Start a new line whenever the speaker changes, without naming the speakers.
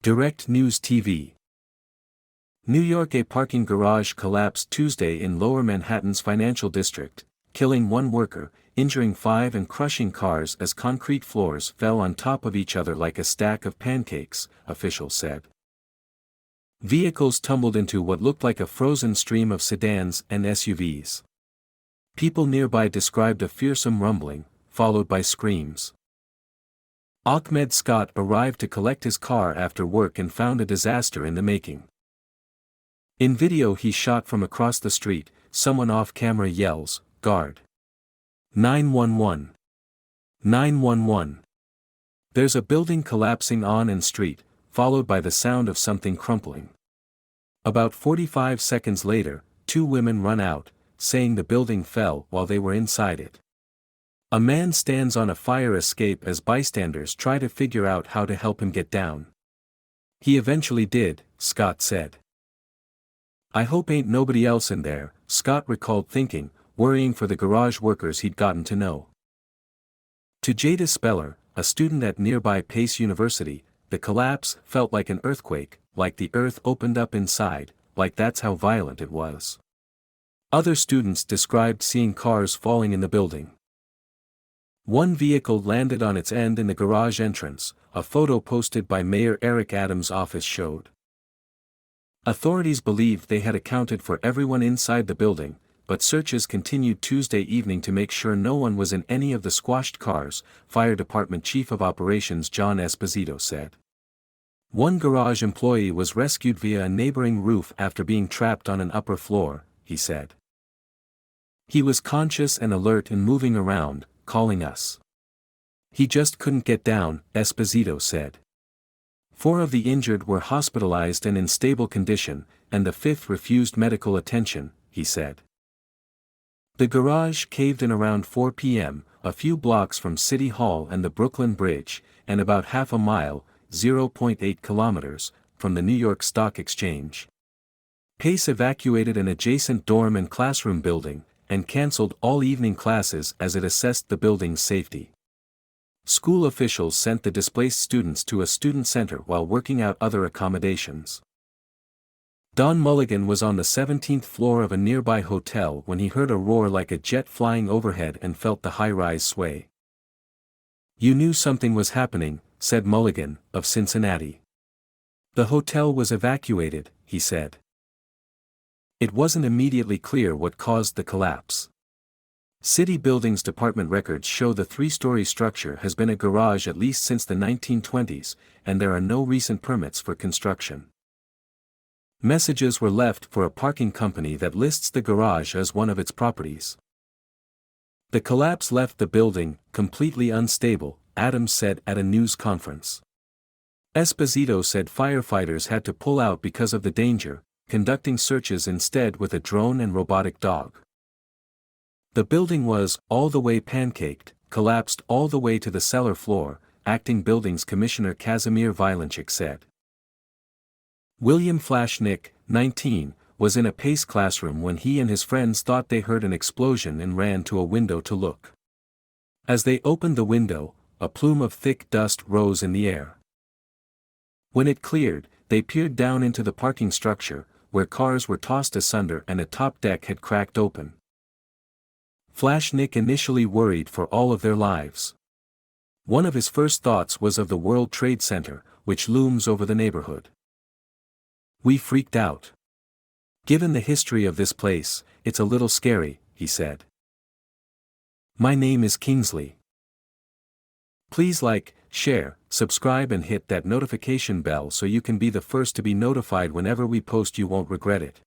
Direct News TV. New York: a parking garage collapsed Tuesday in Lower Manhattan's financial district, killing one worker, injuring five and crushing cars as concrete floors fell on top of each other like a stack of pancakes, officials said. Vehicles tumbled into what looked like a frozen stream of sedans and SUVs. People nearby described a fearsome rumbling, followed by screams. Ahmed Scott arrived to collect his car after work and found a disaster in the making. In video he shot from across the street, someone off camera yells, "Guard! 911! 911!" There's a building collapsing on N Street, followed by the sound of something crumpling. About 45 seconds later, two women run out, saying the building fell while they were inside it. A man stands on a fire escape as bystanders try to figure out how to help him get down. He eventually did, Scott said. "I hope ain't nobody else in there," Scott recalled thinking, worrying for the garage workers he'd gotten to know. To Jada Speller, a student at nearby Pace University, the collapse felt like an earthquake, like the earth opened up inside, like that's how violent it was. Other students described seeing cars falling in the building. One vehicle landed on its end in the garage entrance, a photo posted by Mayor Eric Adams' office showed. Authorities believed they had accounted for everyone inside the building, but searches continued Tuesday evening to make sure no one was in any of the squashed cars, Fire Department Chief of Operations John Esposito said. One garage employee was rescued via a neighboring roof after being trapped on an upper floor, he said. "He was conscious and alert and moving around, calling us. He just couldn't get down," Esposito said. 4 of the injured were hospitalized and in stable condition, and the 5th refused medical attention, he said. The garage caved in around 4 p.m., a few blocks from City Hall and the Brooklyn Bridge, and about half a mile, 0.8 kilometers, from the New York Stock Exchange. Pace evacuated an adjacent dorm and classroom building, and canceled all evening classes as it assessed the building's safety. School officials sent the displaced students to a student center while working out other accommodations. Don Mulligan was on the 17th floor of a nearby hotel when he heard a roar like a jet flying overhead and felt the high-rise sway. "You knew something was happening," said Mulligan, of Cincinnati. "The hotel was evacuated," he said. It wasn't immediately clear what caused the collapse. City Buildings Department records show the 3-story structure has been a garage at least since the 1920s, and there are no recent permits for construction. Messages were left for a parking company that lists the garage as one of its properties. The collapse left the building completely unstable, Adams said at a news conference. Esposito said firefighters had to pull out because of the danger, conducting searches instead with a drone and robotic dog. The building was, all the way pancaked, collapsed all the way to the cellar floor, Acting Buildings Commissioner Kazimir Vilenchik said. William Flashnick, 19, was in a Pace classroom when he and his friends thought they heard an explosion and ran to a window to look. As they opened the window, a plume of thick dust rose in the air. When it cleared, they peered down into the parking structure, where cars were tossed asunder and a top deck had cracked open. Flashnick initially worried for all of their lives. One of his first thoughts was of the World Trade Center, which looms over the neighborhood. "We freaked out. Given the history of this place, it's a little scary," he said. "My name is Kingsley. Please like, share, subscribe and hit that notification bell so you can be the first to be notified whenever we post. You won't regret it."